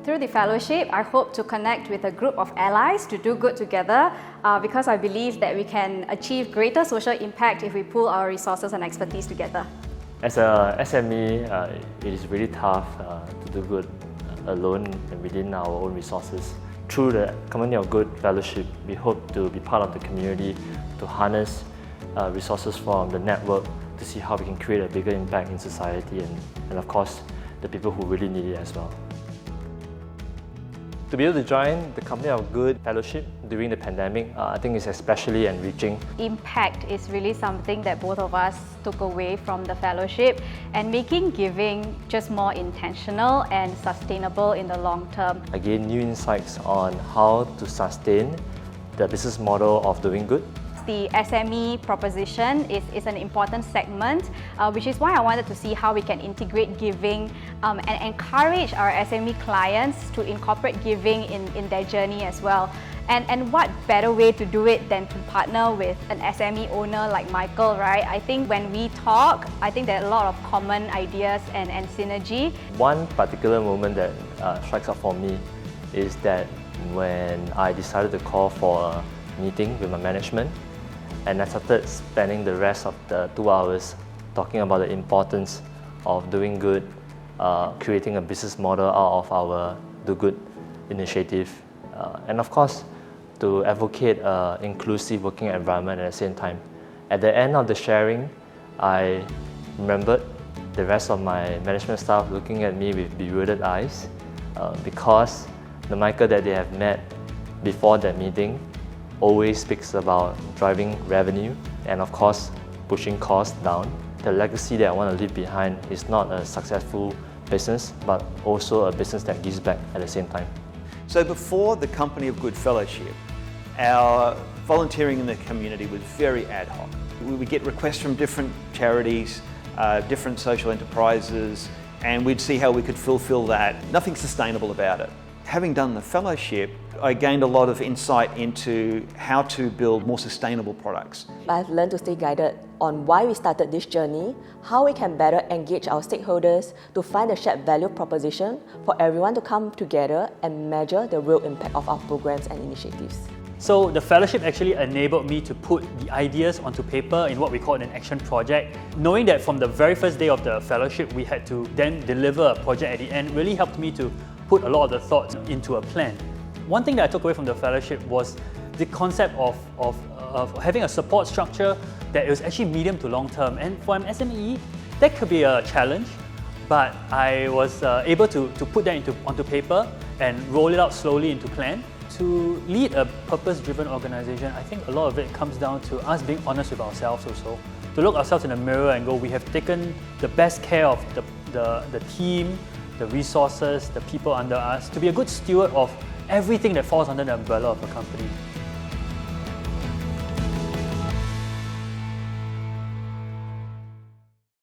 Through the fellowship, I hope to connect with a group of allies to do good together because I believe that we can achieve greater social impact if we pool our resources and expertise together. As a SME, it is really tough to do good alone and within our own resources. Through the Company of Good Fellowship, we hope to be part of the community, to harness resources from the network to see how we can create a bigger impact in society and of course, the people who really need it as well. To be able to join the Company of Good Fellowship during the pandemic, I think is especially enriching. Impact is really something that both of us took away from the fellowship, and making giving just more intentional and sustainable in the long term. I gained new insights on how to sustain the business model of doing good. The SME proposition is an important segment, which is why I wanted to see how we can integrate giving and encourage our SME clients to incorporate giving in their journey as well. And what better way to do it than to partner with an SME owner like Michael, right? I think when we talk, I think there are a lot of common ideas and synergy. One particular moment that strikes out for me is that when I decided to call for a meeting with my management, and I started spending the rest of the 2 hours talking about the importance of doing good, creating a business model out of our Do Good initiative, and of course, to advocate an inclusive working environment at the same time. At the end of the sharing, I remembered the rest of my management staff looking at me with bewildered eyes because the Michael that they have met before that meeting always speaks about driving revenue and of course pushing costs down. The legacy that I want to leave behind is not a successful business but also a business that gives back at the same time. So before the Company of Good Fellowship, our volunteering in the community was very ad hoc. We would get requests from different charities, different social enterprises, and we'd see how we could fulfill that. Nothing sustainable about it. Having done the fellowship, I gained a lot of insight into how to build more sustainable products. I've learned to stay guided on why we started this journey, how we can better engage our stakeholders to find a shared value proposition for everyone to come together and measure the real impact of our programs and initiatives. So the fellowship actually enabled me to put the ideas onto paper in what we call an action project. Knowing that from the very first day of the fellowship we had to then deliver a project at the end really helped me to put a lot of the thoughts into a plan. One thing that I took away from the fellowship was the concept of having a support structure that is actually medium to long term. And for an SME, that could be a challenge, but I was able to put that onto paper and roll it out slowly into plan. To lead a purpose-driven organization, I think a lot of it comes down to us being honest with ourselves also. To look ourselves in the mirror and go, we have taken the best care of the team, the resources, the people under us, to be a good steward of everything that falls under the umbrella of a company.